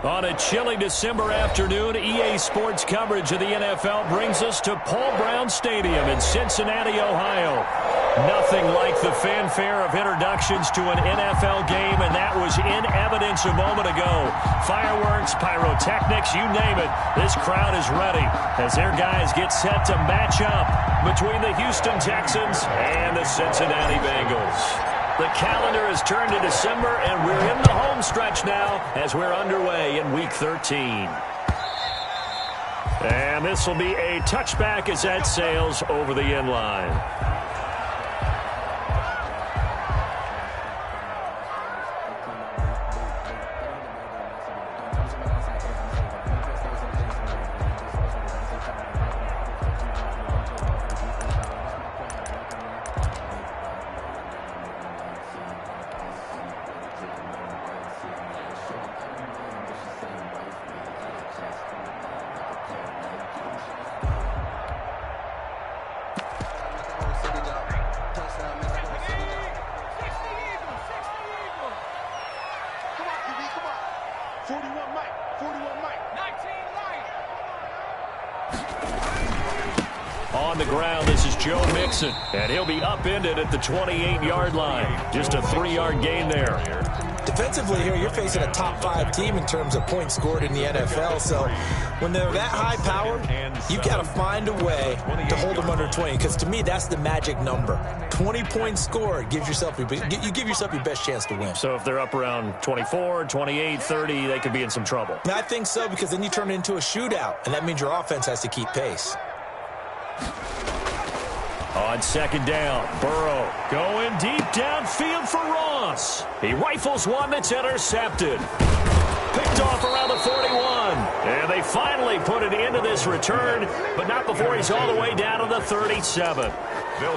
On a chilly December afternoon, EA Sports coverage of the NFL brings us to Paul Brown Stadium in Cincinnati, Ohio. Nothing like the fanfare of introductions to an NFL game, and that was in evidence a moment ago. Fireworks, pyrotechnics, you name it. This crowd is ready as their guys get set to match up between the Houston Texans and the Cincinnati Bengals. The calendar has turned to December, and we're in the home stretch now as we're underway in Week 13. And this will be a touchback as that sails over the end line. On the ground, this is Joe Mixon, and he'll be upended at the 28-yard line. Just a 3-yard gain there. Defensively here, you're facing a top-5 team in terms of points scored in the NFL, so when they're that high-powered, you've got to find a way to hold them under 20, because to me, that's the magic number. 20 points scored, you give yourself your best chance to win. So if they're up around 24, 28, 30, they could be in some trouble. I think so, because then you turn it into a shootout, and that means your offense has to keep pace. On second down, Burrow going deep downfield for Ross. He rifles one that's intercepted. Picked off around the 41. And they finally put an end to this return, but not before he's all the way down to the 37.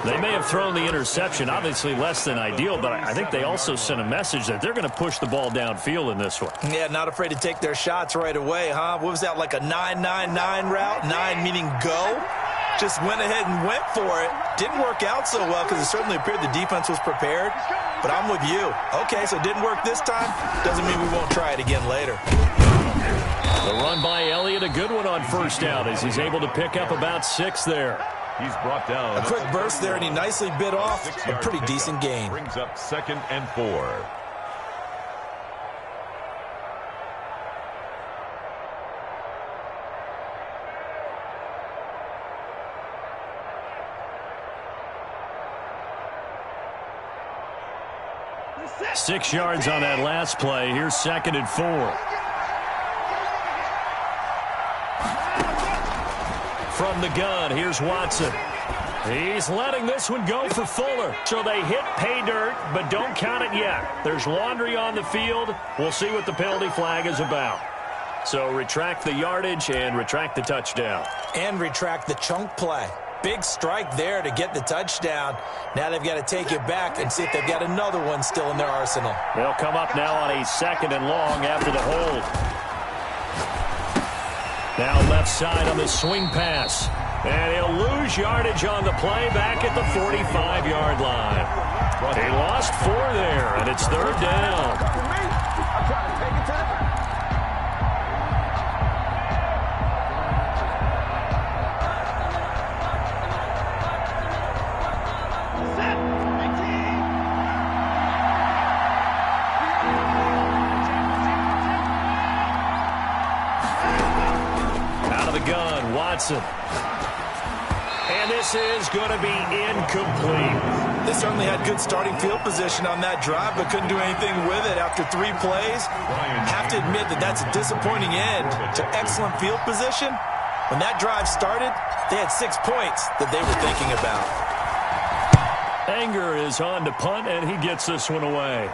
They may have thrown the interception, obviously less than ideal, but I think they also sent a message that they're going to push the ball downfield in this one. Yeah, not afraid to take their shots right away, huh? What was that, like a 9-9-9 route? 9 meaning go? Just went ahead and went for it. Didn't work out so well because it certainly appeared the defense was prepared. But I'm with you. Okay, so it didn't work this time. Doesn't mean we won't try it again later. The run by Elliott, a good one on first down as he's able to pick up about 6 there. He's brought down. A quick burst there, and he nicely bit off a pretty decent gain. Brings up 2nd and 4. Six yards on that last play. Here's 2nd and 4. From the gun, here's Watson. He's letting this one go for Fuller. So they hit pay dirt, but don't count it yet. There's laundry on the field. We'll see what the penalty flag is about. So retract the yardage and retract the touchdown. And retract the chunk play. Big strike there to get the touchdown. Now they've got to take it back and see if they've got another one still in their arsenal. They'll come up now on a 2nd and long after the hold. Now left side on the swing pass. And he'll lose yardage on the play back at the 45-yard line. He lost 4 there, and it's 3rd down. Watson. And this is going to be incomplete. They certainly had good starting field position on that drive, but couldn't do anything with it after 3 plays. Have to admit that that's a disappointing end to excellent field position. When that drive started, they had 6 points that they were thinking about. Anger is on to punt, and he gets this one away.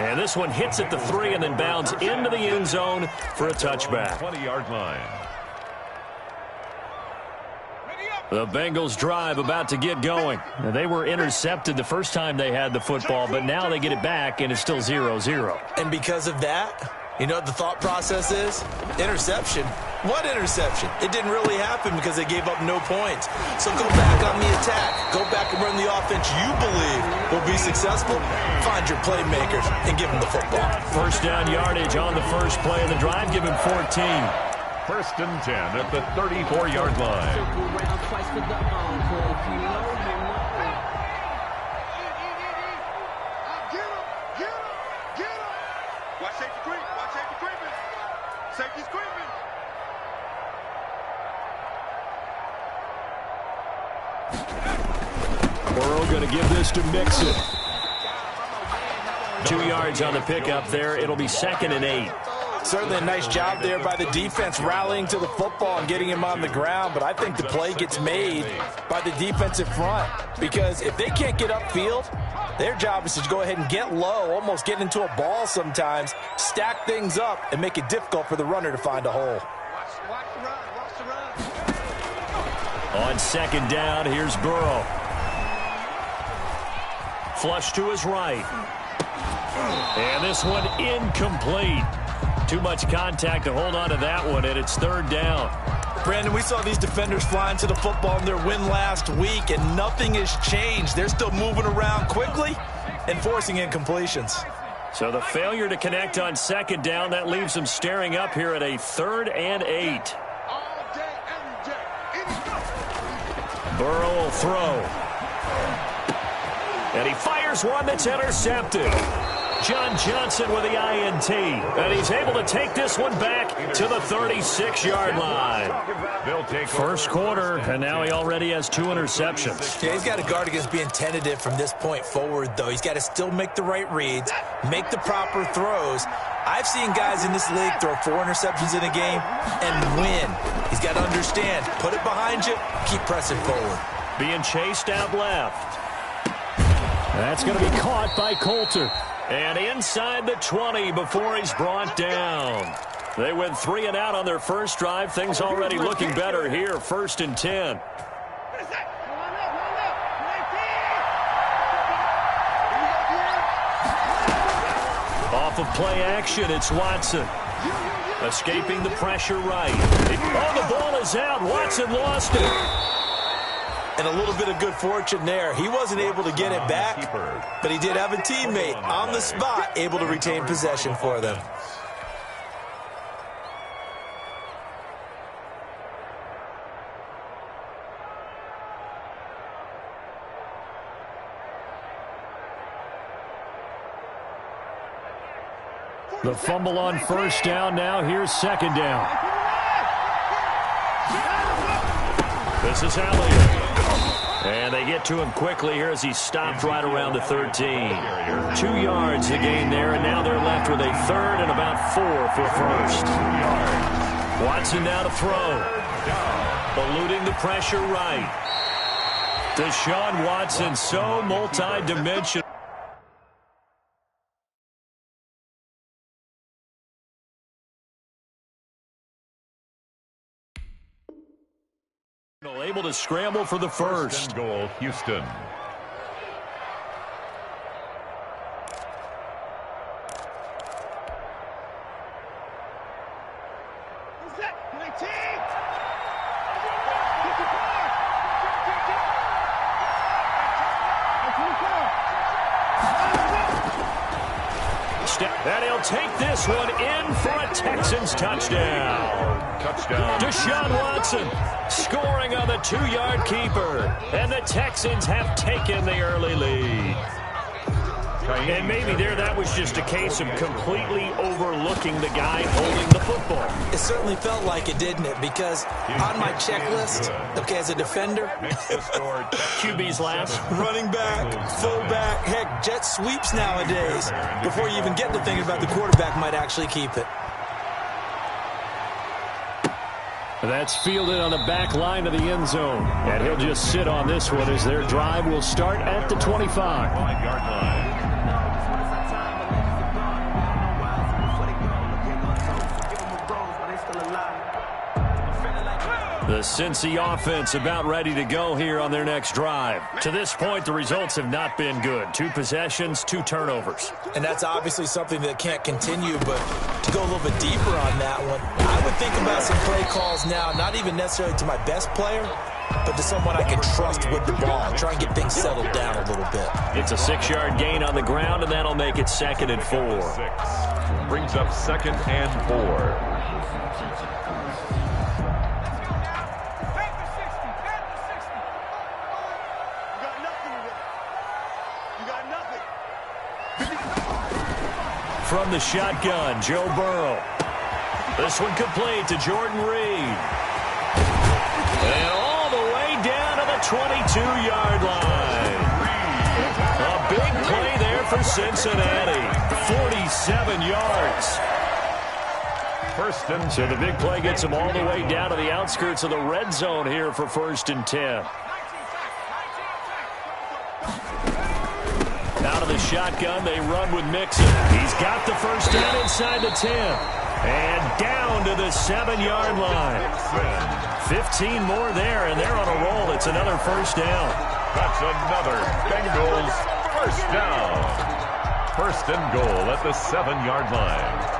And this one hits at the 3 and then bounds into the end zone for a touchback. 20-yard line. The Bengals drive about to get going. Now, they were intercepted the first time they had the football, but now they get it back, and it's still 0-0. And because of that, You know what the thought process is? Interception. What interception? It didn't really happen because they gave up no points. So go back on the attack. Go back and run the offense you believe will be successful. Find your playmakers and give them the football. First down yardage on the first play of the drive. Give him 14. First and 10 at the 34-yard line. Burrow going to give this to Mixon. 2 yards on the pickup there. It'll be 2nd and 8. Certainly a nice job there by the defense rallying to the football and getting him on the ground, but I think the play gets made by the defensive front because if they can't get upfield, their job is to go ahead and get low, almost get into a ball sometimes, stack things up, and make it difficult for the runner to find a hole. On 2nd down, here's Burrow. Flush to his right. And this one incomplete. Too much contact to hold on to that one, and it's 3rd down. Brandon, we saw these defenders flying to the football in their win last week, and nothing has changed. They're still moving around quickly and forcing incompletions. So the failure to connect on 2nd down, that leaves them staring up here at a 3rd and 8. Burrow will throw. And he fires one that's intercepted. John Johnson with the INT. And he's able to take this one back to the 36-yard line. First quarter, and now he already has 2 interceptions. Yeah, he's got to guard against being tentative from this point forward, though. He's got to still make the right reads, make the proper throws. I've seen guys in this league throw 4 interceptions in a game and win. He's got to understand, put it behind you, keep pressing forward. Being chased out left. That's going to be caught by Coulter. And inside the 20 before he's brought down. They went 3 and out on their first drive. Things already looking better here. 1st and 10. Off of play action, it's Watson. Escaping the pressure right. Oh, the ball is out. Watson lost it. And a little bit of good fortune there. He wasn't able to get it back, but he did have a teammate on the spot able to retain possession for them. The fumble on first down now. Here's 2nd down. This is Elliott. And they get to him quickly here as he stopped right around the 13. 2 yards the gain there, and now they're left with a 3rd and about 4 for 1st. Watson now to throw. Eluding the pressure right. Deshaun Watson, so multi-dimensional. Able to scramble for the first. Goal, Houston. And he'll take this one in for a Texans touchdown. Deshaun Watson scoring on the 2-yard keeper. And the Texans have taken the early lead. And maybe there that was just a case of completely overlooking the guy holding the football. It certainly felt like it, didn't it? Because on my checklist, okay, as a defender, QB's last. running back, fullback, heck, jet sweeps nowadays. Before you even get to thinking about the quarterback might actually keep it. That's fielded on the back line of the end zone. And he'll just sit on this one as their drive will start at the 25. 5-yard line. The Cincy offense about ready to go here on their next drive. To this point, the results have not been good. 2 possessions, 2 turnovers. And that's obviously something that can't continue, but to go a little bit deeper on that one, I would think about some play calls now, not even necessarily to my best player, but to someone I can trust with the ball. Try and get things settled down a little bit. It's a 6-yard gain on the ground, and that'll make it 2nd and 4. Brings up 2nd and 4. From the shotgun, Joe Burrow. This one complete to Jordan Reed. And all the way down to the 22-yard line. A big play there for Cincinnati. 47 yards. So the big play gets them all the way down to the outskirts of the red zone here for 1st and 10. Out of the shotgun, they run with Mixon. He's got the first down inside the 10. And down to the 7-yard line. 15 more there, and they're on a roll. It's another first down. That's another Bengals first down. 1st and goal at the 7-yard line.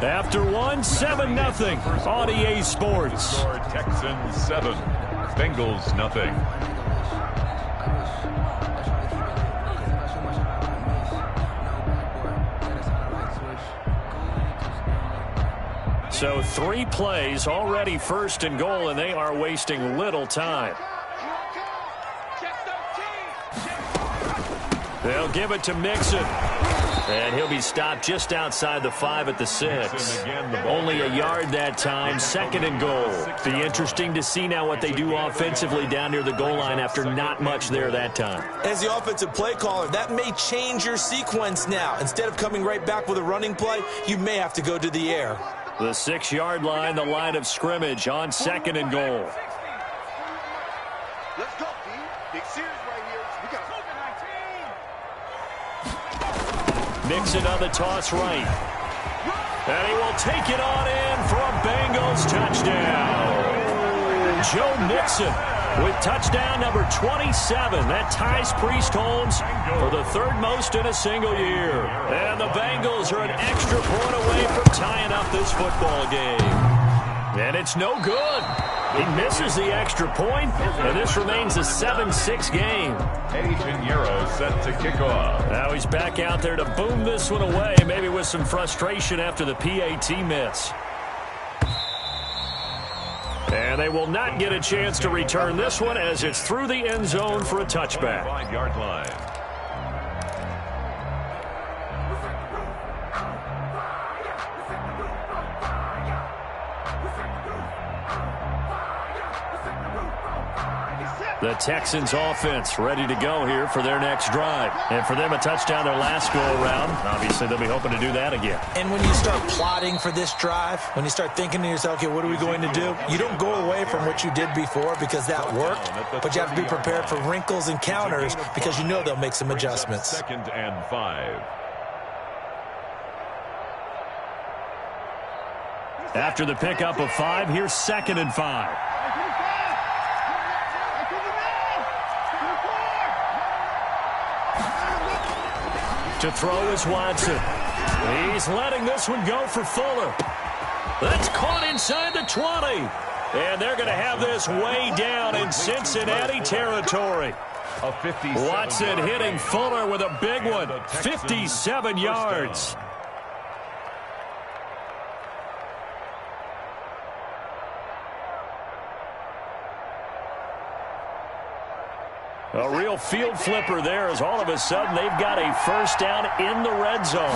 After 1, 7-0 on EA Sports. Texans 7, Bengals nothing. So 3 plays, already 1st and goal, and they are wasting little time. They'll give it to Mixon. And he'll be stopped just outside the 5 at the 6. Only a yard that time, 2nd and goal. Be interesting to see now what they do offensively down near the goal line after not much there that time. As the offensive play caller, that may change your sequence now. Instead of coming right back with a running play, you may have to go to the air. The 6-yard line, the line of scrimmage on 2nd and goal. Let's go, team. Big series right here. We got Mixon on the toss right. And he will take it on in for a Bengals touchdown. Joe Mixon with touchdown number 27. That ties Priest Holmes for the 3rd most in a single year. And the Bengals are an extra point away from tying up this football game. And it's no good. He misses the extra point, and this remains a 7-6 game. Pinheiro set to kick off. Now he's back out there to boom this one away, maybe with some frustration after the PAT miss. And they will not get a chance to return this one as it's through the end zone for a touchback. 5-yard line. The Texans offense ready to go here for their next drive. And for them, a touchdown their last go-around. Obviously, they'll be hoping to do that again. And when you start plotting for this drive, when you start thinking to yourself, okay, what are we going to do? You don't go away from what you did before because that worked, but you have to be prepared for wrinkles and counters because you know they'll make some adjustments. 2nd and 5. After the pickup of 5, here's 2nd and 5. To throw is Watson. He's letting this one go for Fuller. That's caught inside the 20. And they're going to have this way down in Cincinnati territory. Watson hitting Fuller with a big one. 57 yards. A real field flipper there as all of a sudden they've got a first down in the red zone.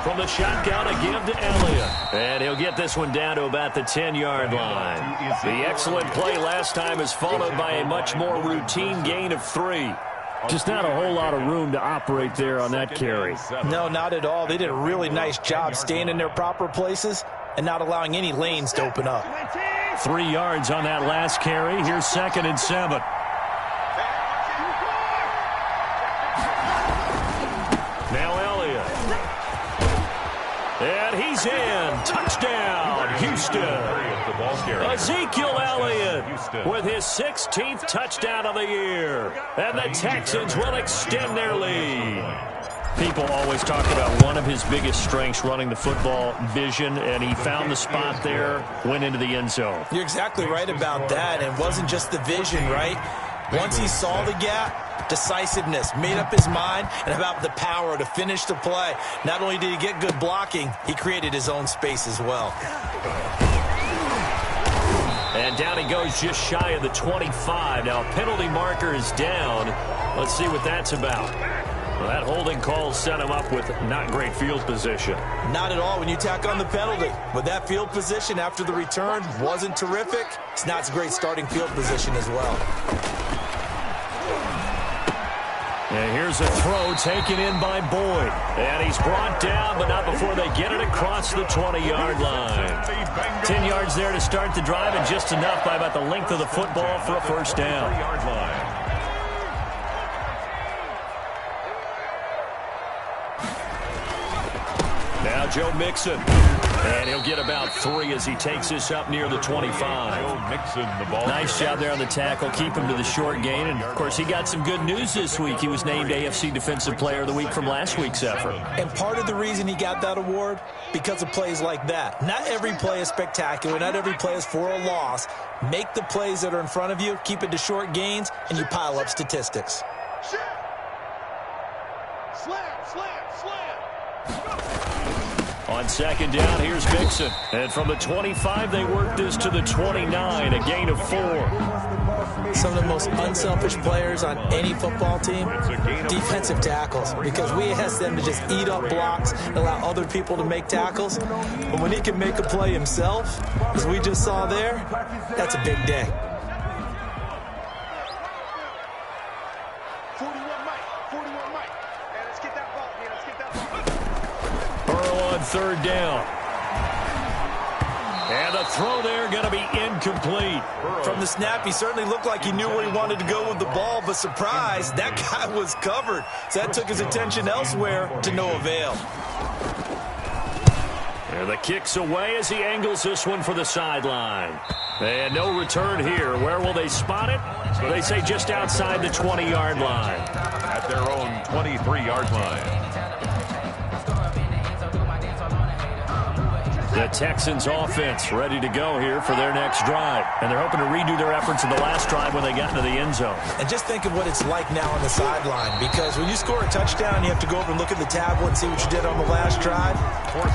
From the shotgun, a give to Elliott. And he'll get this one down to about the 10-yard line. The excellent play last time is followed by a much more routine gain of 3. Just not a whole lot of room to operate there on that carry. No, not at all. They did a really nice job staying in their proper places and not allowing any lanes to open up. 3 yards on that last carry. Here's 2nd and 7. is in. Touchdown, Houston. Ezekiel Elliott with his 16th touchdown of the year. And the Texans will extend their lead. People always talk about one of his biggest strengths, running the football, vision, and he found the spot there, went into the end zone. You're exactly right about that. It wasn't just the vision, right? Once he saw the gap, decisiveness, made up his mind, and about the power to finish the play. Not only did he get good blocking, he created his own space as well. And down he goes just shy of the 25. Now, penalty marker is down. Let's see what that's about. Well, that holding call set him up with not great field position. Not at all when you tack on the penalty. But that field position after the return wasn't terrific. It's not a great starting field position as well. And here's a throw taken in by Boyd. And he's brought down, but not before they get it across the 20-yard line. 10 yards there to start the drive, and just enough by about the length of the football for a first down. Now Joe Mixon. And he'll get about 3 as he takes this up near the 25. Nice job there on the tackle. Keep him to the short gain. And, of course, he got some good news this week. He was named AFC Defensive Player of the Week from last week's effort. And part of the reason he got that award, because of plays like that. Not every play is spectacular. Not every play is for a loss. Make the plays that are in front of you, keep it to short gains, and you pile up statistics. On second down, here's Mixon. And from the 25, they work this to the 29, a gain of 4. Some of the most unselfish players on any football team, defensive tackles, because we ask them to just eat up blocks and allow other people to make tackles. But when he can make a play himself, as we just saw there, that's a big day. 41 Mike. And let's get that ball here. Let's get that ball. On third down. And the throw there going to be incomplete. From the snap, he certainly looked like he knew where he wanted to go with the ball, but surprise, that guy was covered. So that took his attention elsewhere to no avail. And the kick's away as he angles this one for the sideline. And no return here. Where will they spot it? They say just outside the 20-yard line. At their own 23-yard line. The Texans offense ready to go here for their next drive. And they're hoping to redo their efforts in the last drive when they got into the end zone. And just think of what it's like now on the sideline, because when you score a touchdown, you have to go over and look at the tablet and see what you did on the last drive.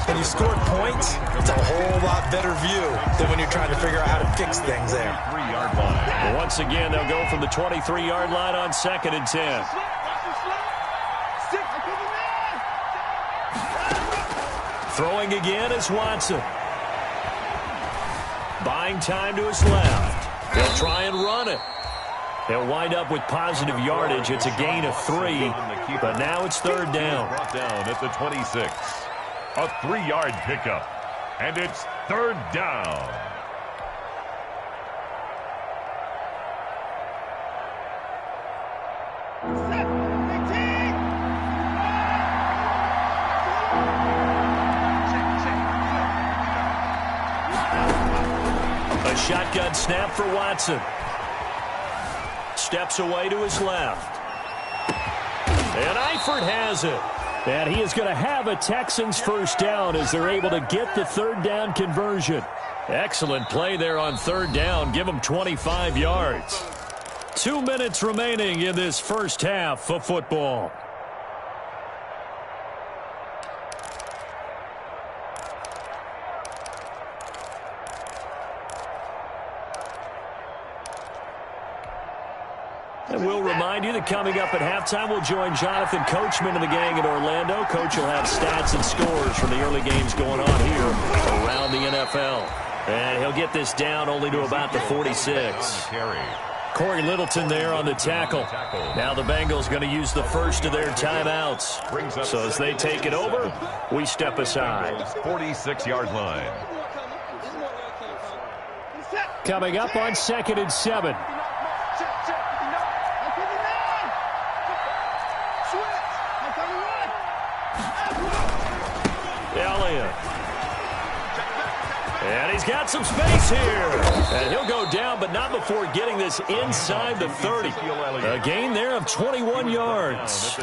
And you scored points, it's a whole lot better view than when you're trying to figure out how to fix things there. 3-yard line. Well, once again, they'll go from the 23-yard line on 2nd and 10. Throwing again is Watson. Buying time to his left. They'll try and run it. They'll wind up with positive yardage. It's a gain of 3, but now it's third down. Brought down at the 26. A 3-yard pickup, and it's third down. Shotgun snap for Watson. Steps away to his left. And Eifert has it. And he is going to have a Texans first down as they're able to get the third down conversion. Excellent play there on third down. Give them 25 yards. 2 minutes remaining in this first half of football. And we'll remind you that coming up at halftime, we'll join Jonathan Coachman and the gang in Orlando. Coach will have stats and scores from the early games going on here around the NFL. And he'll get this down only to about the 46. Corey Littleton there on the tackle. Now the Bengals going to use the first of their timeouts. So as they take it over, we step aside. 46-yard line. Coming up on 2nd and 7. Elliott And he's got some space here. And he'll go down, but not before getting this inside the 30. A gain there of 21 yards.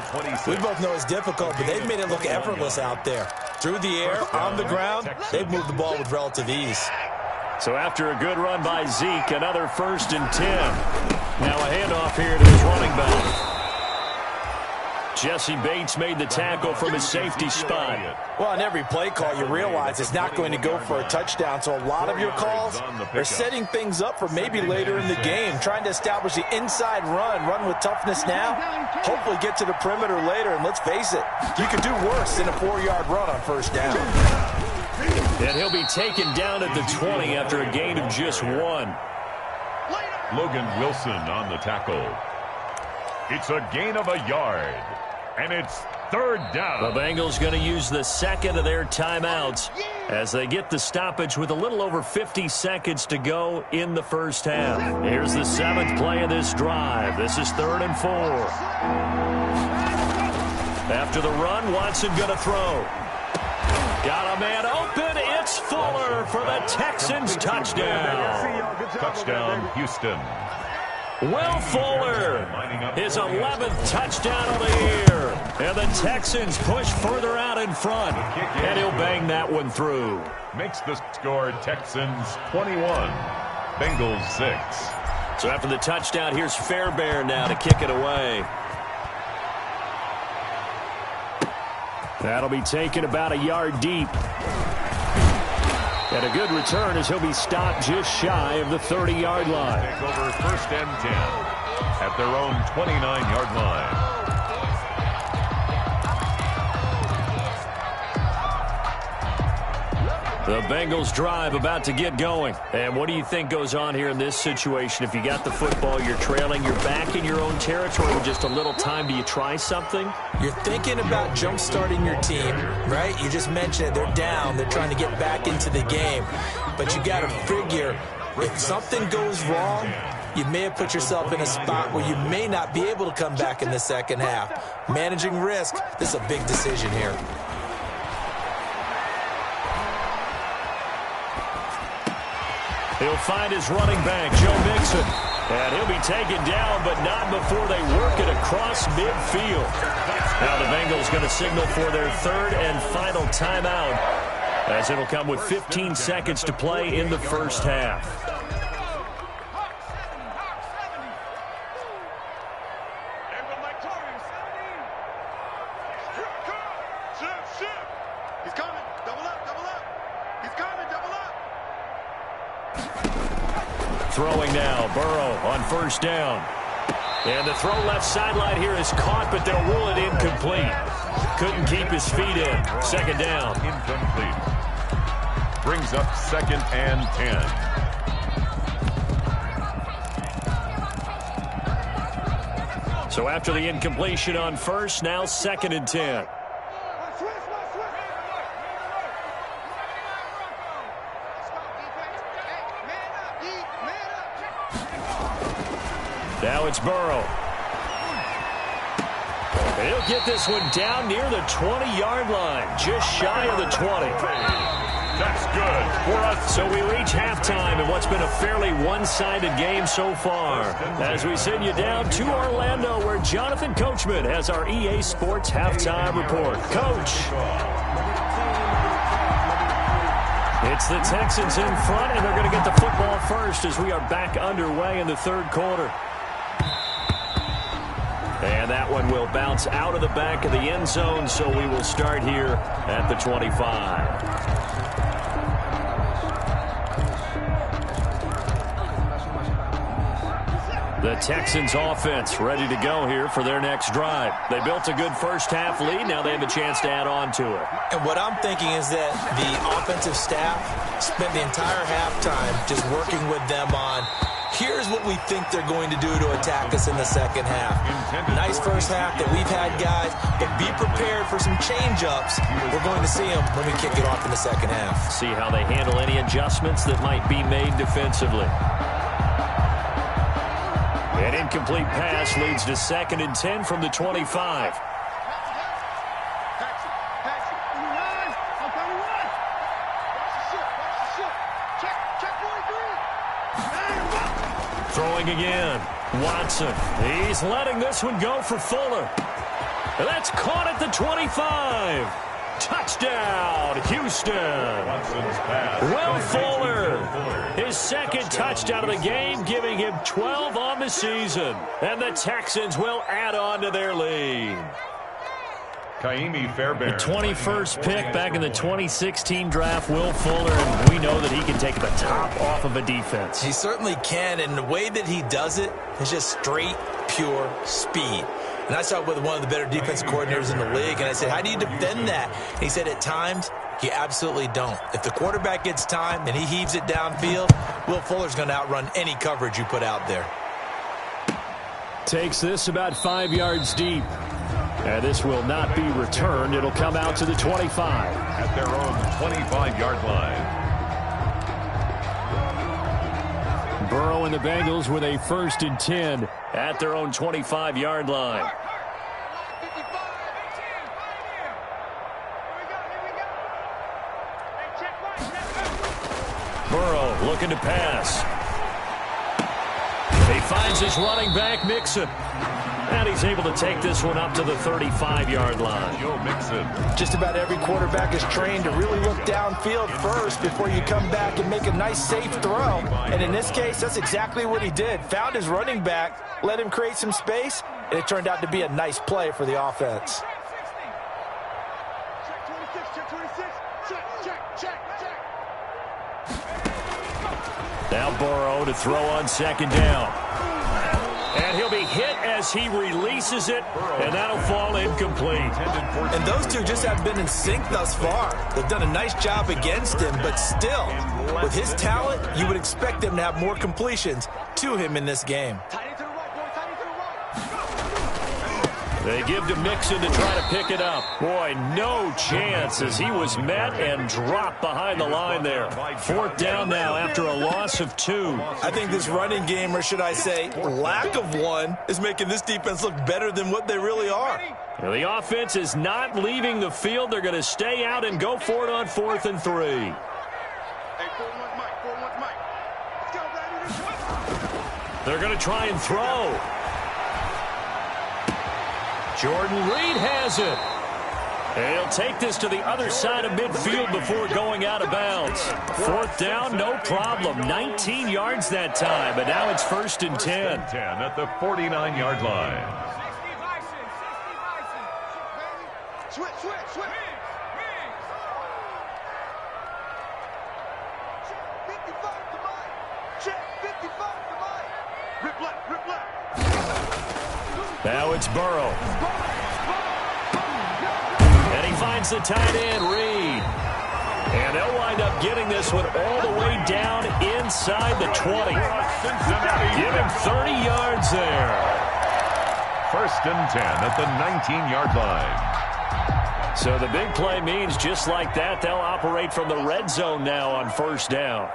We both know it's difficult, but they've made it look effortless out there. Through the air, on the ground, they've moved the ball with relative ease. So after a good run by Zeke, another 1st and 10. Now a handoff here to his running back. Jesse Bates made the tackle from his safety spot. Well, on every play call, you realize it's not going to go for a touchdown, so a lot of your calls are setting things up for maybe later in the game, trying to establish the inside run with toughness now, hopefully get to the perimeter later, and let's face it, you could do worse than a 4-yard run on 1st down. And he'll be taken down at the 20 after a gain of just 1. Logan Wilson on the tackle. It's a gain of a yard. And it's 3rd down. The Bengals going to use the second of their timeouts as they get the stoppage with a little over 50 seconds to go in the 1st half. Here's the 7th play of this drive. This is 3rd and 4. After the run, Watson going to throw. Got a man open. It's Fuller for the Texans touchdown. Touchdown, Houston. Will Fuller, his 11th touchdown of the year. And the Texans push further out in front. And he'll bang that one through. Makes the score Texans 21, Bengals 6. So after the touchdown, here's Fairbairn now to kick it away. That'll be taken about a yard deep. And a good return as he'll be stopped just shy of the 30-yard line. Take over 1st and 10 at their own 29-yard line. The Bengals drive about to get going. And what do you think goes on here in this situation? If you got the football, you're trailing, you're back in your own territory with just a little time. Do you try something? You're thinking about jump-starting your team, right? You just mentioned it. They're down. They're trying to get back into the game. But you got to figure if something goes wrong, you may have put yourself in a spot where you may not be able to come back in the 2nd half. Managing risk, this is a big decision here. He'll find his running back, Joe Mixon. And he'll be taken down, but not before they work it across midfield. Now the Bengals going to signal for their 3rd and final timeout, as it'll come with 15 seconds to play in the 1st half. Throwing now, Burrow on 1st down. And the throw left sideline here is caught, but they'll rule it incomplete. Couldn't keep his feet in. 2nd down. Incomplete. Brings up 2nd and 10. So after the incompletion on 1st, now 2nd and 10. Now it's Burrow. He'll get this one down near the 20-yard line, just shy of the 20. That's good for us. So we reach halftime in what's been a fairly one-sided game so far, as we send you down to Orlando, where Jonathan Coachman has our EA Sports halftime report. Coach. It's the Texans in front, and they're going to get the football first as we are back underway in the 3rd quarter. And that one will bounce out of the back of the end zone, so we will start here at the 25. The Texans offense ready to go here for their next drive. They built a good 1st half lead. Now they have a chance to add on to it. And what I'm thinking is that the offensive staff spent the entire halftime just working with them on, here's what we think they're going to do to attack us in the 2nd half. Nice 1st half that we've had, guys, but be prepared for some change-ups. We're going to see them when we kick it off in the 2nd half. See how they handle any adjustments that might be made defensively. An incomplete pass leads to 2nd and 10 from the 25. rolling again. Watson, he's letting this one go for Fuller. And that's caught at the 25. Touchdown, Houston. Will Fuller, his second touchdown of the game, giving him 12 on the season. And the Texans will add on to their lead. The 21st pick back in the 2016 draft, Will Fuller, and we know that he can take the top off of a defense. He certainly can, and the way that he does it is just straight, pure speed. And I saw it with one of the better defensive coordinators in the league, and I said, how do you defend that? And he said, at times, you absolutely don't. If the quarterback gets time and he heaves it downfield, Will Fuller's going to outrun any coverage you put out there. Takes this about 5 yards deep. And this will not be returned. It'll come out to the 25. At their own 25-yard line. Burrow and the Bengals with a 1st and 10 at their own 25-yard line. Burrow looking to pass. He finds his running back, Mixon. And he's able to take this one up to the 35-yard line. Just about every quarterback is trained to really look downfield first before you come back and make a nice, safe throw. And in this case, that's exactly what he did. Found his running back, let him create some space, and it turned out to be a nice play for the offense. Now Burrow to throw on 2nd down. And he'll be hit as he releases it, and that'll fall incomplete. And those two just have been in sync thus far. They've done a nice job against him, but still, with his talent, you would expect them to have more completions to him in this game. They give to Mixon to try to pick it up. Boy, no chance as he was met and dropped behind the line there. 4th down now after a loss of 2. I think this running game, or should I say lack of one, is making this defense look better than what they really are. Well, the offense is not leaving the field. They're going to stay out and go for it on 4th and 3. They're going to try and throw. Jordan Reed has it. And he'll take this to the other side of midfield before going out of bounds. 4th down, no problem. 19 yards that time, but now it's 1st and 10. 10 at the 49-yard line. Switch. Check 55 to Mike. Rip left. Now it's Burrow. And he finds the tight end, Reed. And they'll wind up getting this one all the way down inside the 20. Give him 30 yards there. 1st and 10 at the 19-yard line. So the big play means just like that, they'll operate from the red zone now on 1st down.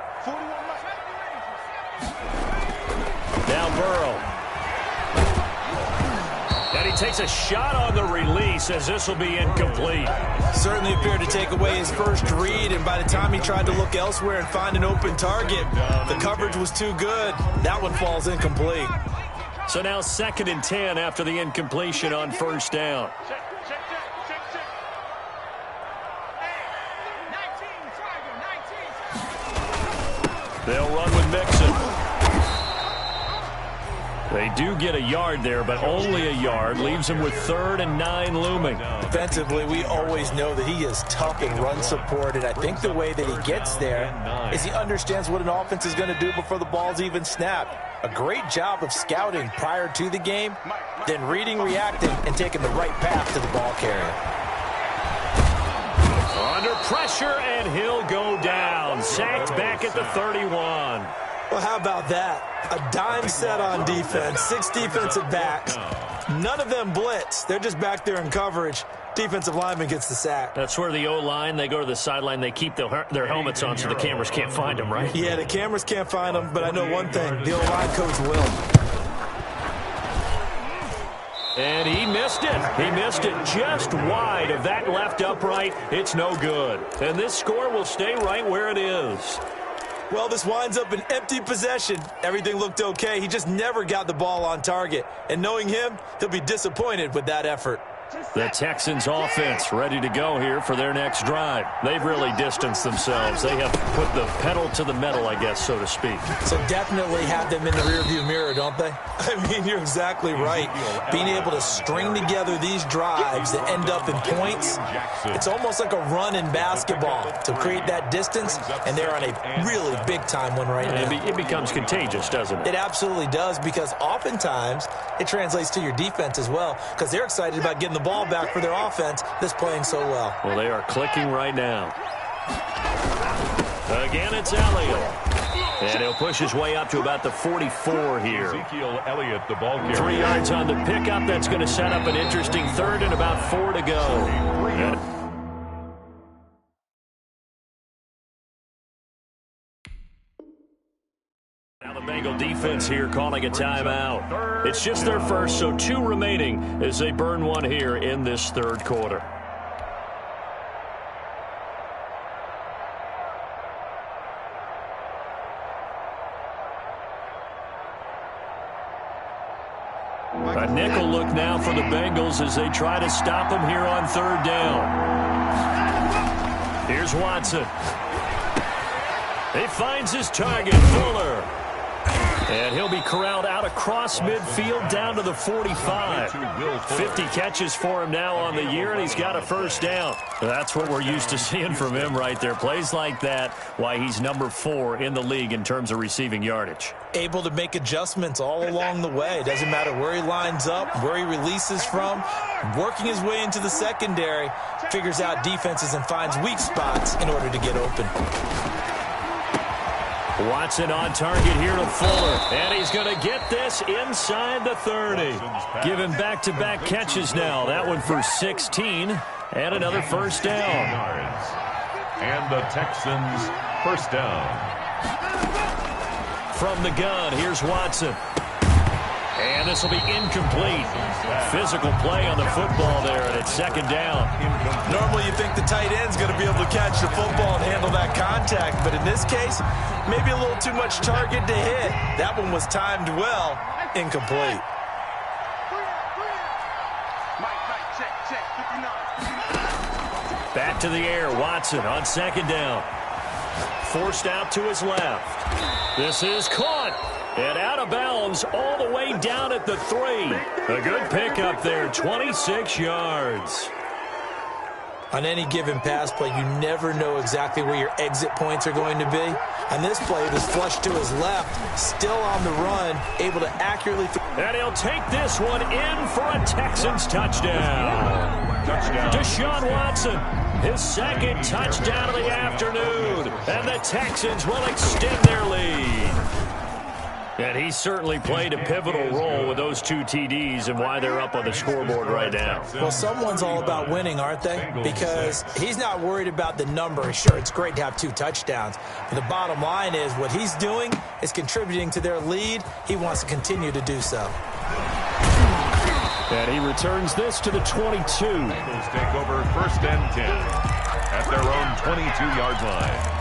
Now Burrow. And he takes a shot on the release as this will be incomplete. Certainly appeared to take away his first read, and by the time he tried to look elsewhere and find an open target, the coverage was too good. That one falls incomplete. So now 2nd and 10 after the incompletion on 1st down. They'll run with Mixon. They do get a yard there, but only a yard. Leaves them with 3rd and 9 looming. Defensively, we always know that he is tough in run support, and I think the way that he gets there is he understands what an offense is going to do before the ball's even snapped. A great job of scouting prior to the game, then reading, reacting, and taking the right path to the ball carrier. Under pressure, and he'll go down. Sacked back at the 31. Well, how about that? A dime set on defense, 6 defensive backs. None of them blitz. They're just back there in coverage. Defensive lineman gets the sack. That's where the O-line, they go to the sideline, they keep their helmets on so the cameras can't find them, right? Yeah, the cameras can't find them, but I know one thing. The O-line coach will. And he missed it. He missed it just wide of that left upright. It's no good. And this score will stay right where it is. Well, this winds up an empty possession. Everything looked okay. He just never got the ball on target. And knowing him, he'll be disappointed with that effort. The Texans offense ready to go here for their next drive. They've really distanced themselves. They have put the pedal to the metal, I guess, so to speak. So definitely have them in the rearview mirror, don't they? I mean, you're exactly right. Being able to string together these drives that end up in points, it's almost like a run in basketball to create that distance, and they're on a really big-time one right now. It becomes contagious, doesn't it? It absolutely does, because oftentimes it translates to your defense as well, because they're excited about getting the ball back for their offense that's playing so well. Well, they are clicking right now. Again, it's Elliott. And he'll push his way up to about the 44 here. Ezekiel Elliott, the ball carrier. 3 yards on the pickup. That's going to set up an interesting third and about 4 to go. Now the Bengal defense here calling a timeout. It's just their first, so 2 remaining as they burn one here in this third quarter. A nickel look now for the Bengals as they try to stop him here on third down. Here's Watson. He finds his target, Fuller. And he'll be corralled out across midfield down to the 45. 50 catches for him now on the year, and he's got a first down. That's what we're used to seeing from him right there. Plays like that, why he's number 4 in the league in terms of receiving yardage. Able to make adjustments all along the way. Doesn't matter where he lines up, where he releases from. Working his way into the secondary, figures out defenses and finds weak spots in order to get open. Watson on target here to Fuller, and he's going to get this inside the 30. Giving back-to-back catches now. That one for 16, and another first down. And the Texans first down. From the gun, here's Watson. And this will be incomplete. Physical play on the football there, and it's second down. Normally you think the tight end's going to be able to catch the football and handle that contact, but in this case, maybe a little too much target to hit. That one was timed well, incomplete. Back to the air, Watson on second down. Forced out to his left. This is caught. And out of bounds all the way down at the 3. A good pickup there, 26 yards. On any given pass play, you never know exactly where your exit points are going to be. On this play, it was flushed to his left, still on the run, able to accurately throw. And he'll take this one in for a Texans touchdown. Deshaun Watson, his second touchdown of the afternoon. And the Texans will extend their lead. And he certainly played a pivotal role with those 2 TDs and why they're up on the scoreboard right now. Well, someone's all about winning, aren't they? Because he's not worried about the number. Sure, it's great to have 2 touchdowns. But the bottom line is what he's doing is contributing to their lead. He wants to continue to do so. And he returns this to the 22. Eagles take over first and 10 at their own 22-yard line.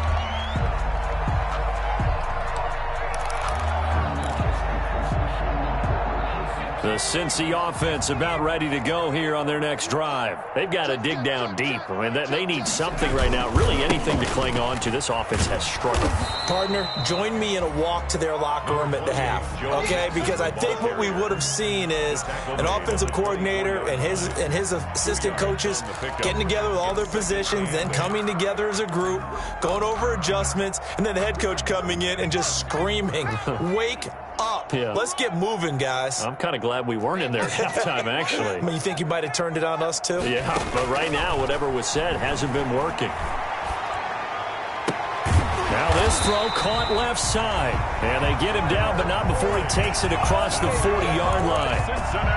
The Cincy offense about ready to go here on their next drive. They've got to dig down deep. I mean, they need something right now, really anything to cling on to. This offense has struggled. Partner, join me in a walk to their locker room at the half, okay? Because I think what we would have seen is an offensive coordinator and his assistant coaches getting together with all their positions, then coming together as a group, going over adjustments, and then the head coach coming in and just screaming, wake up. Yeah. Let's get moving, guys. I'm kind of glad we weren't in there at halftime, actually. I mean, you think you might have turned it on us, too? Yeah, but right now, whatever was said hasn't been working. Now this throw caught left side. And they get him down, but not before he takes it across the 40-yard line.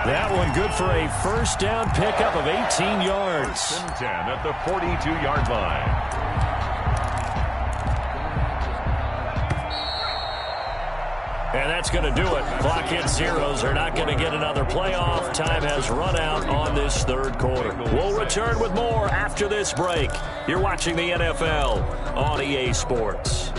That one good for a first down pickup of 18 yards. 10 at the 42-yard line. And that's going to do it. Clock hits zeros. They're not going to get another playoff. Time has run out on this third quarter. We'll return with more after this break. You're watching the NFL on EA Sports.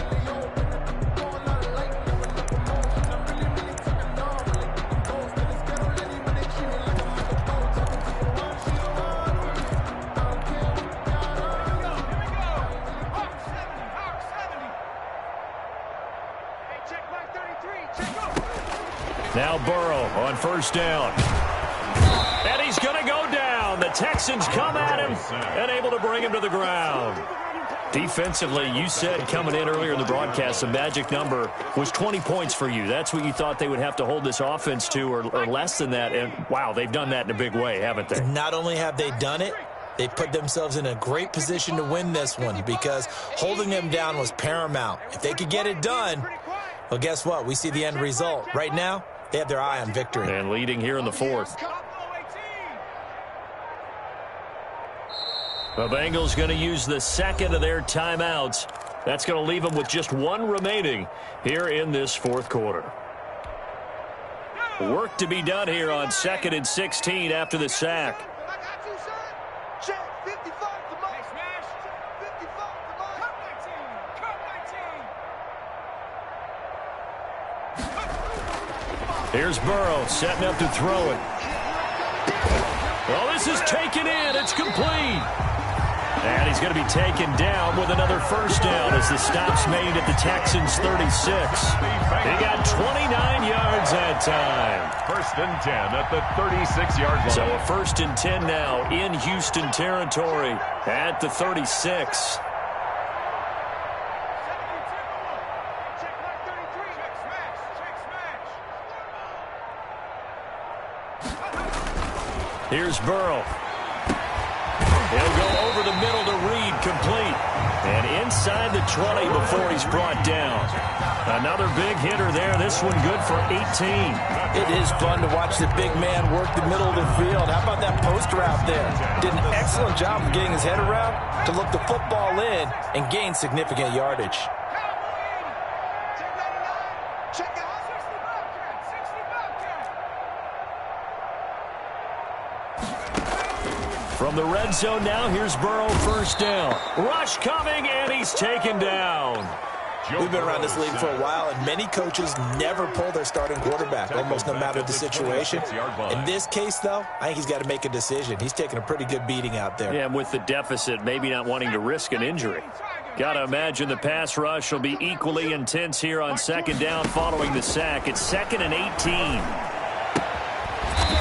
Now Burrow on first down. And he's going to go down. The Texans come at him and able to bring him to the ground. Defensively, you said coming in earlier in the broadcast, the magic number was 20 points for you. That's what you thought they would have to hold this offense to, or less than that. And, wow, they've done that in a big way, haven't they? Not only have they done it, they put themselves in a great position to win this one because holding them down was paramount. If they could get it done, well, guess what? We see the end result. Right now, they have their eye on victory. And leading here in the fourth. The Bengals going to use the second of their timeouts. That's going to leave them with just one remaining here in this fourth quarter. Work to be done here on 2nd and 16 after the sack. Here's Burrow setting up to throw it. Well, this is taken in. It's complete. And he's going to be taken down with another first down as the stop's made at the Texans' 36. He got 29 yards that time. 1st and 10 at the 36-yard line. So a 1st and 10 now in Houston territory at the 36. Here's Burrow. He'll go over the middle to Reed, complete. And inside the 20 before he's brought down. Another big hitter there. This one good for 18. It is fun to watch the big man work the middle of the field. How about that post route there? Did an excellent job of getting his head around to look the football in and gain significant yardage. From the red zone now, here's Burrow, first down. Rush coming, and he's taken down. We've been around this league for a while, and many coaches never pull their starting quarterback, almost no matter the situation. In this case, though, I think he's got to make a decision. He's taking a pretty good beating out there. Yeah, and with the deficit, maybe not wanting to risk an injury. Got to imagine the pass rush will be equally intense here on 2nd down following the sack. It's 2nd and 18.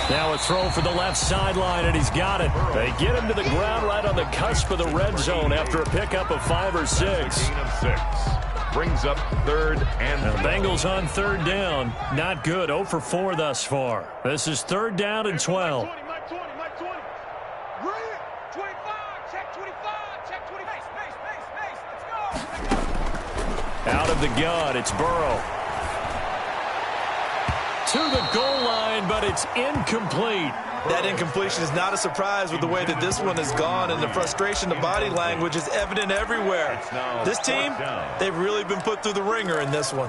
Now a throw for the left sideline, and he's got it. They get him to the ground right on the cusp of the red zone after a pickup of 5 or 6. 15 of 6. Brings up 3rd and the Bengals on 3rd down. Not good. 0 for 4 thus far. This is 3rd down and 12. Out of the gun, it's Burrow. To the goal line, but it's incomplete. That incompletion is not a surprise with the way that this one has gone, and the frustration, the body language is evident everywhere. This team, they've really been put through the ringer in this one.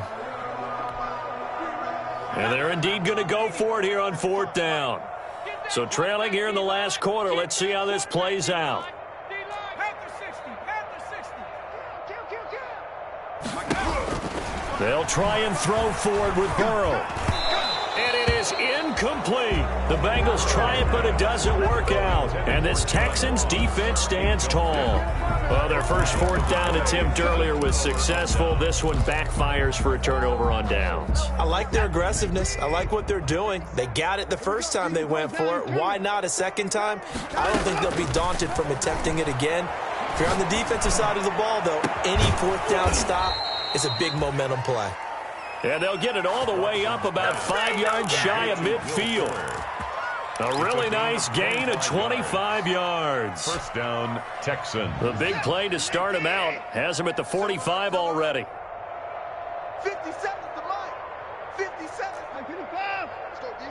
And they're indeed going to go for it here on 4th down. So trailing here in the last quarter, let's see how this plays out. They'll try and throw forward with Burrow. And it is incomplete. The Bengals try it, but it doesn't work out. And this Texans defense stands tall. Well, their first 4th down attempt earlier was successful. This one backfires for a turnover on downs. I like their aggressiveness. I like what they're doing. They got it the first time they went for it. Why not a second time? I don't think they'll be daunted from attempting it again. If you're on the defensive side of the ball, though, any 4th down stop is a big momentum play. And they'll get it all the way up about 5 yards shy of midfield. A really nice gain of 25 yards. 1st down, Texans. The big play to start him out has him at the 45 already. 57 to Mike. 57. 55. Let's go, D.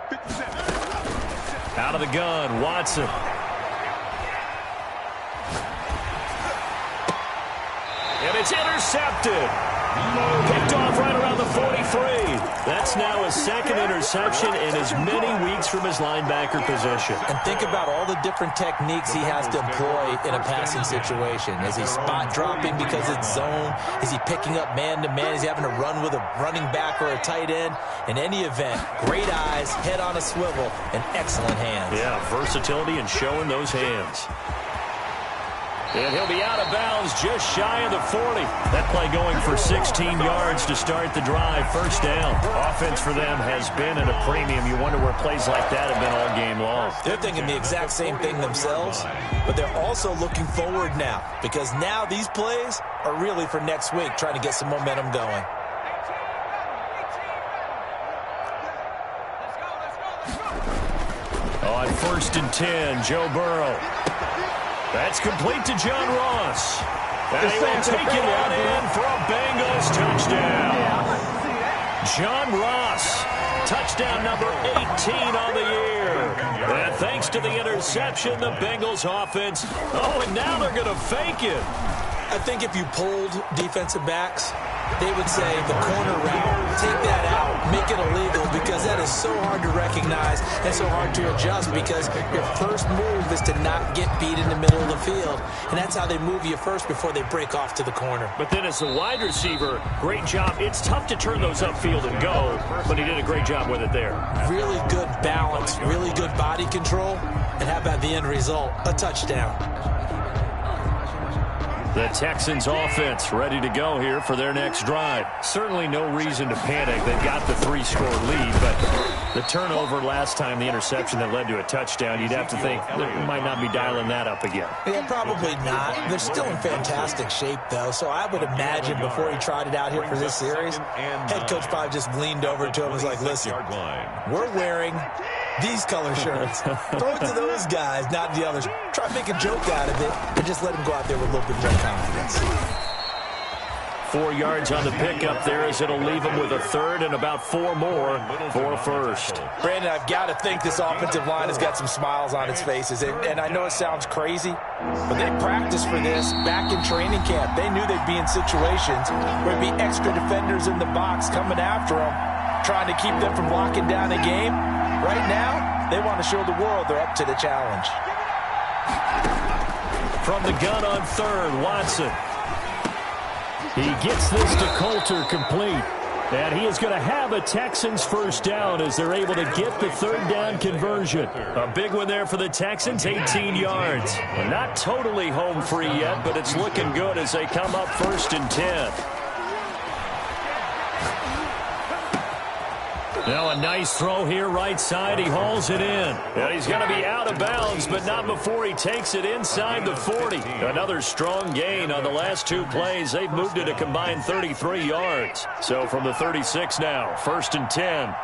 57. Out of the gun, Watson. And it's intercepted. Picked off right around the 43. That's now his 2nd interception in as many weeks from his linebacker position. And think about all the different techniques he has to employ in a passing situation. Is he spot dropping because it's zone? Is he picking up man-to-man? Is he having to run with a running back or a tight end? In any event, great eyes, head on a swivel, and excellent hands. Yeah, versatility and showing those hands. And he'll be out of bounds just shy of the 40. That play going for 16 yards to start the drive. First down. Offense for them has been at a premium. You wonder where plays like that have been all game long. They're thinking the exact same thing themselves, but they're also looking forward now because now these plays are really for next week, trying to get some momentum going. On 1st and 10, Joe Burrow. That's complete to John Ross. And he will take it on in for a Bengals touchdown. John Ross, touchdown number 18 on the year. And thanks to the interception, the Bengals offense, and now they're going to fake it. I think if you polled defensive backs, they would say the corner route, take that out, make it illegal, because that is so hard to recognize and so hard to adjust because your first move is to not get beat in the middle of the field. And that's how they move you first before they break off to the corner. But then as a wide receiver, great job. It's tough to turn those upfield and go, but he did a great job with it there. Really good balance, really good body control, and how about the end result? A touchdown. The Texans offense ready to go here for their next drive. Certainly no reason to panic. They've got the 3-score lead, but the turnover last time, the interception that led to a touchdown, you'd have to think they might not be dialing that up again. Yeah, probably not. They're still in fantastic shape, though, so I would imagine before he tried it out here for this series, head coach probably just leaned over to him and was like, listen, we're wearing these color shirts. Throw it to those guys, not the others. Try to make a joke out of it, and just let him go out there with a little bit more confidence. 4 yards on the pickup there as it'll leave him with a third and about 4 more for first. Brandon, I've got to think this offensive line has got some smiles on its faces. And I know it sounds crazy, but they practiced for this back in training camp. They knew they'd be in situations where there'd be extra defenders in the box coming after them, trying to keep them from locking down a game. Right now, they want to show the world they're up to the challenge. From the gun on third, Watson. He gets this to Coulter complete. And he is going to have a Texans first down as they're able to get the third down conversion. A big one there for the Texans, 18 yards. Not totally home free yet, but it's looking good as they come up 1st and 10. Now a nice throw here right side. He hauls it in. And he's going to be out of bounds, but not before he takes it inside the 40. Another strong gain on the last 2 plays. They've moved it a combined 33 yards. So from the 36 now, 1st and 10.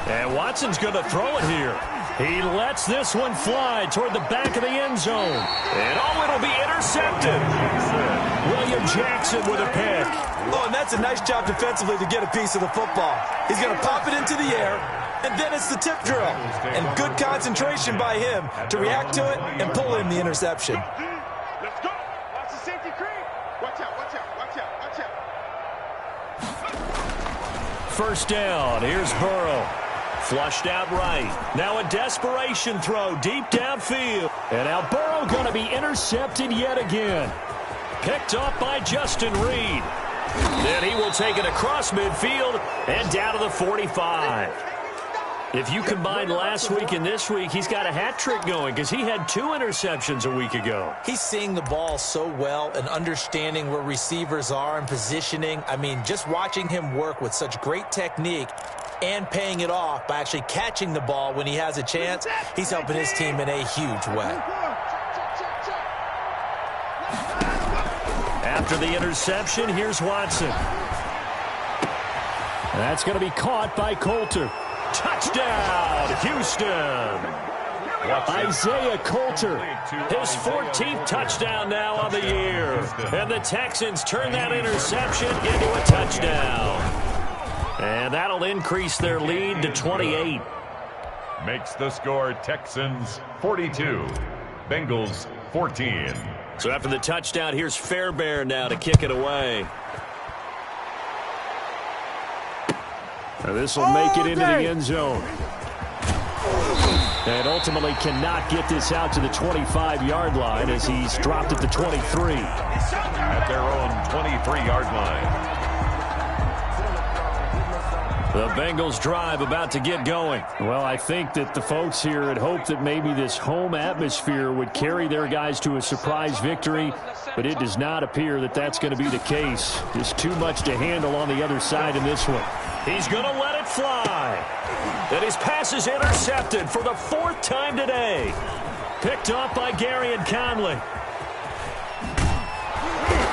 And Watson's going to throw it here. He lets this one fly toward the back of the end zone. And it'll be intercepted. William Jackson with a pick. Oh, and that's a nice job defensively to get a piece of the football. He's going to pop it into the air, and then it's the tip drill. And good concentration by him to react to it and pull in the interception. Let's go. Watch the safety creep. Watch out, watch out, watch out, watch out. First down. Here's Burrow. Flushed out right. Now a desperation throw deep downfield. And now Burrow going to be intercepted yet again. Picked off by Justin Reed. Then he will take it across midfield and down to the 45. If you combine last week and this week, he's got a hat trick going because he had 2 interceptions a week ago. He's seeing the ball so well and understanding where receivers are and positioning. I mean, just watching him work with such great technique and paying it off by actually catching the ball when he has a chance, he's helping his team in a huge way. After the interception, here's Watson. That's going to be caught by Coulter. Touchdown, Houston. Isaiah Coulter, his 14th touchdown now on the year. And the Texans turn that interception into a touchdown. And that'll increase their lead to 28. Makes the score Texans 42, Bengals 14. So after the touchdown, here's Fairbairn now to kick it away. Now this will make it into the end zone. And ultimately cannot get this out to the 25-yard line as he's dropped at the 23. At their own 23-yard line. The Bengals drive about to get going. Well, I think that the folks here had hoped that maybe this home atmosphere would carry their guys to a surprise victory, but it does not appear that that's going to be the case. Just too much to handle on the other side in this one. He's going to let it fly. And his pass is intercepted for the 4th time today. Picked off by Gary and Conley.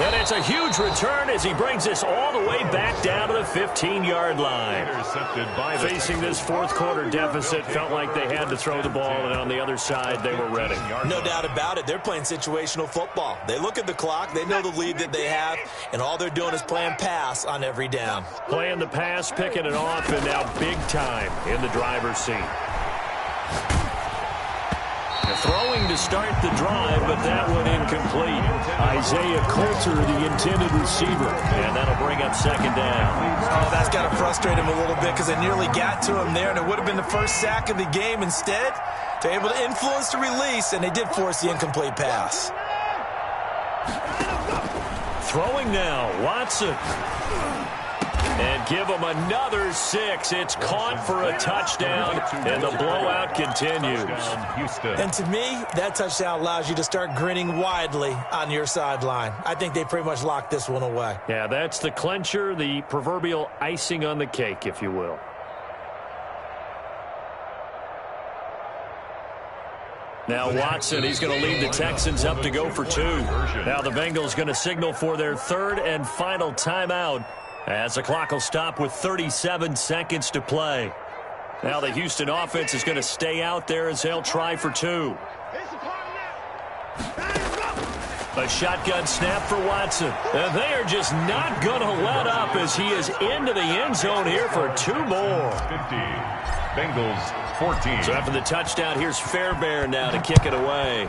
And it's a huge return as he brings us all the way back down to the 15-yard line. Intercepted by Facing this fourth-quarter deficit, felt like they had to throw the ball, and on the other side, they were ready. No doubt about it. They're playing situational football. They look at the clock. They know the lead that they have, and all they're doing is playing pass on every down. Playing the pass, picking it off, and now big time in the driver's seat. Throwing to start the drive, but that one incomplete. Isaiah Coulter, the intended receiver, and that'll bring up 2nd down. Oh, that's got to frustrate him a little bit because they nearly got to him there, and it would have been the first sack of the game. Instead, they're able to influence the release, and they did force the incomplete pass. Throwing now, Watson. And give him another 6. It's caught for a touchdown, and the blowout continues. And to me, that touchdown allows you to start grinning widely on your sideline. I think they pretty much locked this one away. Yeah, that's the clincher, the proverbial icing on the cake, if you will. Now Watson, he's going to lead the Texans up to go for 2. Now the Bengals going to signal for their 3rd and final timeout, as the clock will stop with 37 seconds to play. Now the Houston offense is going to stay out there as they'll try for 2. A shotgun snap for Watson. And they are just not going to let up as he is into the end zone here for 2 more. 50. Bengals 14. So after the touchdown, here's Fairbairn now to kick it away.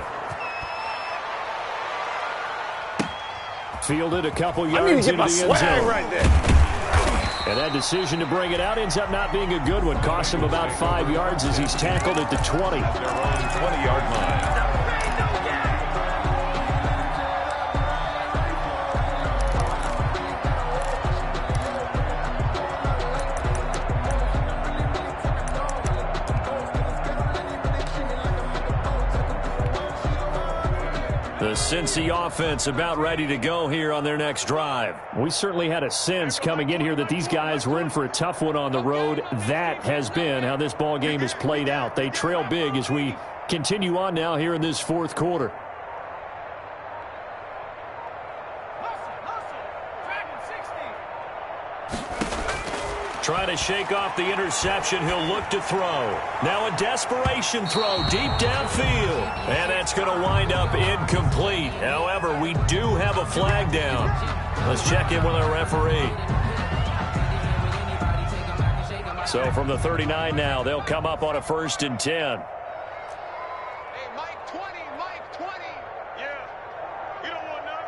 Fielded a couple yards into the end zone. Right there. And that decision to bring it out ends up not being a good one. Cost him about 5 yards as he's tackled at the 20. Their own 20-yard line. The Cincy offense about ready to go here on their next drive. We certainly had a sense coming in here that these guys were in for a tough one on the road. That has been how this ball game has played out. They trail big as we continue on now here in this 4th quarter. Trying to shake off the interception. He'll look to throw. Now a desperation throw deep downfield. And that's going to wind up incomplete. However, we do have a flag down. Let's check in with our referee. So from the 39 now, they'll come up on a 1st and 10. Hey, Mike 20, Mike 20. Yeah. You don't want none.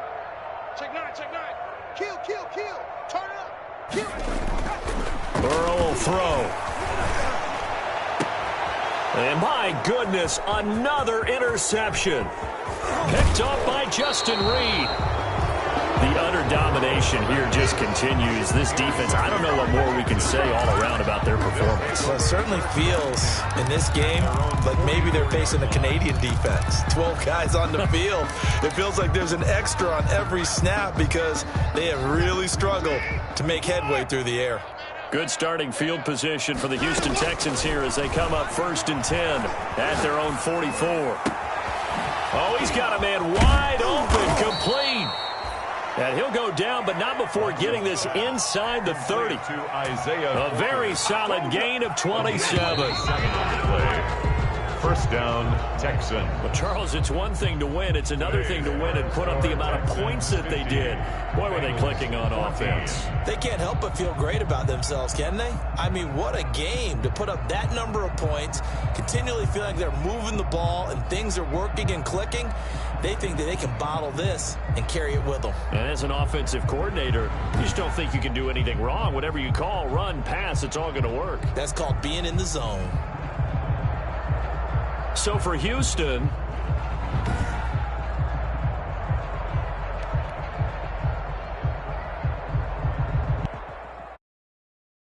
Check 9, check 9. Kill, kill, kill. Turn it up. Kill it. Burrow will throw. And my goodness, another interception. Picked up by Justin Reed. The utter domination here just continues. This defense, I don't know what more we can say all around about their performance. Well, it certainly feels in this game like maybe they're facing a Canadian defense. 12 guys on the field. It feels like there's an extra on every snap because they have really struggled to make headway through the air. Good starting field position for the Houston Texans here as they come up 1st and 10 at their own 44. Oh, he's got a man wide open, complete. And he'll go down, but not before getting this inside the 30. A very solid gain of 27. 1st down, Texan. Well, Charles, it's one thing to win. It's another thing to win and put up the amount of points that they did. Boy, were they clicking on offense. They can't help but feel great about themselves, can they? I mean, what a game to put up that number of points, continually feeling like they're moving the ball and things are working and clicking. They think that they can bottle this and carry it with them. And as an offensive coordinator, you just don't think you can do anything wrong. Whatever you call, run, pass, it's all going to work. That's called being in the zone. So for Houston,